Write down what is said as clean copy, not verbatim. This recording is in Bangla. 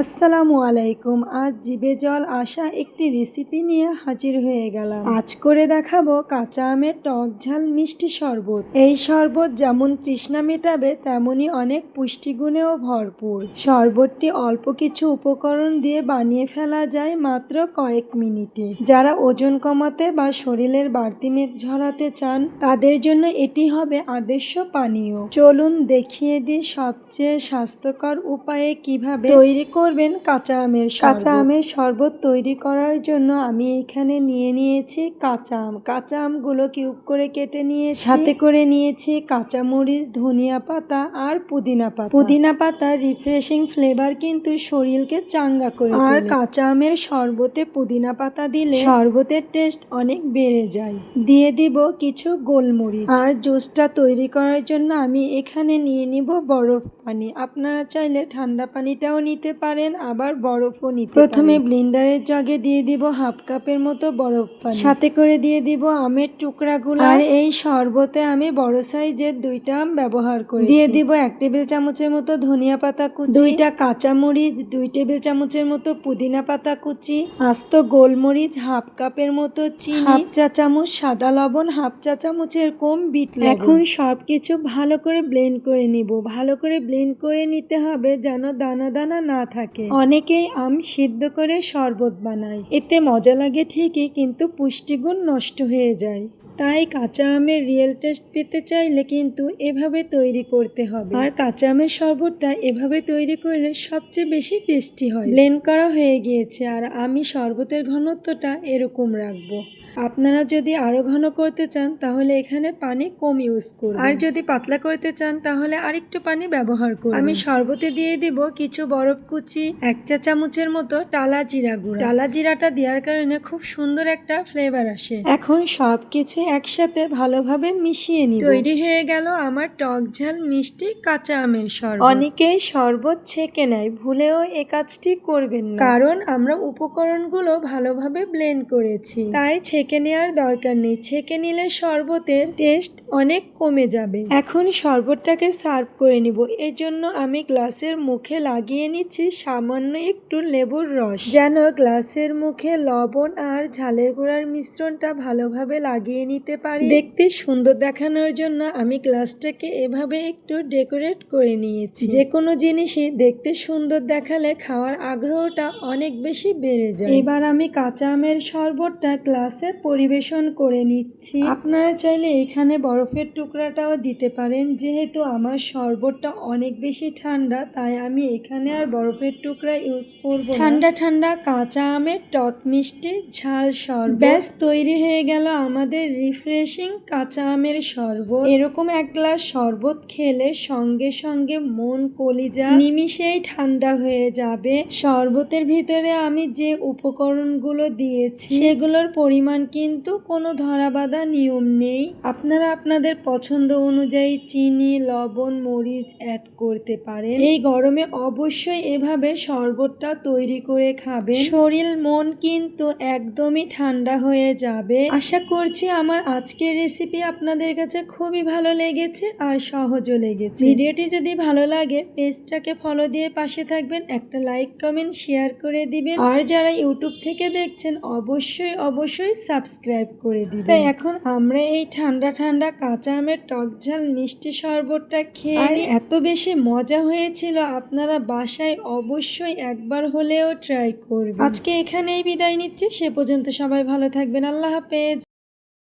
আসসালামু আলাইকুম। আজ জিভে জল আসা একটি রেসিপি নিয়ে হাজির হয়ে গেলাম। আজ করে দেখাবো কাঁচা আমের টক ঝাল মিষ্টি শরবত। এই শরবত যেমন তৃষ্ণা মেটাবে তেমনি অনেক পুষ্টিগুণেও ভরপুর। শরবতটি অল্প কিছু উপকরণ দিয়ে বানিয়ে ফেলা যায় মাত্র কয়েক মিনিটে। যারা ওজন কমাতে বা শরীরের বাড়তি মেদ ঝরাতে চান তাদের জন্য এটি হবে আদর্শ পানীয়। চলুন দেখিয়ে দিই সবচেয়ে স্বাস্থ্যকর উপায়ে কিভাবে তৈরি করবেন কাঁচা আমের শরবত। কাঁচা আমের শরবত তৈরি করার জন্য আমি এখানে নিয়ে নিয়েছি কাঁচা আম। কাঁচা আমগুলো কিউব করে কেটে নিয়েছি। সাথে করে নিয়েছি কাঁচামরিচ, ধনিয়া পাতা আর পুদিনা পাতা। পুদিনা পাতা রিফ্রেশিং ফ্লেভার কিন্তু শরীরকে চাঙ্গা করে তোলে। আর কাঁচা আমের শরবতে পুদিনা পাতা দিলে শরবতের টেস্ট অনেক বেড়ে যায়। দিয়ে দিব কিছু গোলমরিচ। আর জুসটা তৈরি করার জন্য আমি এখানে নিয়ে নিব বরফ পানি। আপনারা চাইলে ঠান্ডা পানিটাও নিতে পারেন, আবার বরফও নিতে পারেন। প্রথমে ব্লেন্ডারের জগে দিয়ে দিব হাফ কাপের মতো বরফ পানি। সাথে করে দিয়ে দিব আমের টুকরাগুলো। আর এই শরবতে আমি বড় সাইজের 2টা আম ব্যবহার করেছি। দিয়ে দিব 1 টেবিল চামচের মতো ধনিয়া পাতা কুচি, 2টা কাঁচামরিচ, 2 টেবিল চামচের মতো পুদিনা পাতা কুচি, আস্ত গোলমরিচ, হাফ কাপের মতো চিনি, হাফ চা চামচ সাদা লবণ, হাফ চা চামচের কম বিট লবণ। এখন সবকিছু ভালো করে ব্লেন্ড করে নিব। ভালো করে ব্লেন্ড করে নিতে হবে যেন দানা দানা না থাকে। অনেকেই আম সিদ্ধ করে শরবত বানায়, এতে মজা লাগে ঠিকই কিন্তু পুষ্টিগুণ নষ্ট হয়ে যায়। তাই কাঁচা আমের রিয়েল টেস্ট পেতে চাইলে কিন্তু এভাবে তৈরি করতে হবে। আর কাঁচা আমের শরবতটা এভাবে তৈরি করলে সবচেয়ে বেশি টেস্টি হয়। ব্লেন্ড করা হয়ে গিয়েছে আর আমি শরবতের ঘনত্বটা এরকম রাখবো। আপনারা যদি আরো ঘন করতে চান তাহলে এখানে পানি কম ইউজ করুন, আর যদি পাতলা করতে চান তাহলে আরেকটু পানি ব্যবহার করুন। আমি শরবতে দিয়ে দিব কিছু বরফ কুচি, 1 চা চামচের মতো টালা জিরা গুঁড়া। টালা জিরাটা দেওয়ার কারণে খুব সুন্দর একটা ফ্লেভার আসে। এখন সবকিছু একসাথে ভালোভাবে মিশিয়ে নিব। তৈরি হয়ে গেল আমার টক ঝাল মিষ্টি কাঁচা আমের শরবত। অনেকেই শরবত ছেঁকে নেয়, ভুলেও এ কাজটি করবেন না, কারণ আমরা উপকরণগুলো ভালোভাবে ব্লেন্ড করেছি। তাই ছেঁকে নেওয়ার দরকার নেই। ছেঁকে নিলে শরবতের টেস্ট অনেক কমে যাবে। এখন শরবতটাকে সার্ভ করে নিব। এর জন্য আমি গ্লাসের মুখে লাগিয়ে নিচ্ছি সামান্য একটু লেবুর রস, যেন গ্লাসের মুখে লবণ আর ঝালের গুঁড়ার মিশ্রণটা ভালোভাবে লাগিয়ে নিতে পারি। দেখতে সুন্দর দেখানোর জন্য আমি গ্লাসটাকে এভাবে একটু ডেকোরেট করে নিয়েছি। যে কোনো জিনিসই দেখতে সুন্দর দেখালে খাওয়ার আগ্রহটা অনেক বেশি বেড়ে যায়। এবার আমি কাঁচা আমের শরবতটা গ্লাসে পরিবেশন করে নিচ্ছি। আপনারা চাইলে এখানে বরফের টুকরাটাও দিতে পারেন। যেহেতু আমার শরবতটা অনেক বেশি ঠান্ডা তাই আমি এখানে আর বরফের টুকরা ইউজ করব না। ঠান্ডা ঠান্ডা কাঁচা আমের টক মিষ্টি ঝাল শরবত ব্যাস তৈরি হয়ে গেল আমাদের রিফ্রেশিং কাঁচা আমের শরবত। এরকম এক গ্লাস শরবত খেলে সঙ্গে সঙ্গে মন কলিজা নিমিষেই ঠান্ডা হয়ে যাবে। শরবতের ভিতরে আমি যে উপকরণগুলো দিয়েছি সেগুলোর পরিমাণ কিন্তু কোনো ধরাবাঁধা নিয়ম নেই। আপনারা আপনাদের পছন্দ অনুযায়ী চিনি, লবণ, মরিচ অ্যাড করতে পারেন। এই গরমে অবশ্যই এভাবে শরবতটা তৈরি করে খাবেন। শরীর মন কিন্তু একদমই ঠান্ডা হয়ে যাবে। আশা করছি আমার আজকের রেসিপি আপনাদের কাছে খুবই ভালো লেগেছে আর সহজও লেগেছে। ভিডিওটি যদি ভালো লাগে পেজটাকে ফলো দিয়ে পাশে থাকবেন, একটা লাইক কমেন্ট শেয়ার করে দিবেন। আর যারা ইউটিউব থেকে দেখছেন অবশ্যই সাবস্ক্রাইব করে দিবেন। তাই এখন আমরা এই ঠান্ডা ঠান্ডা কাঁচা আমের টক ঝাল মিষ্টি শরবতটা খেয়ে আর এত বেশি মজা হয়েছিল, আপনারা বাসায় অবশ্যই একবার হলেও ট্রাই করবেন। আজকে এখানেই বিদায় নিচ্ছি। সে পর্যন্ত সবাই ভালো থাকবেন। আল্লাহ হাফেজ।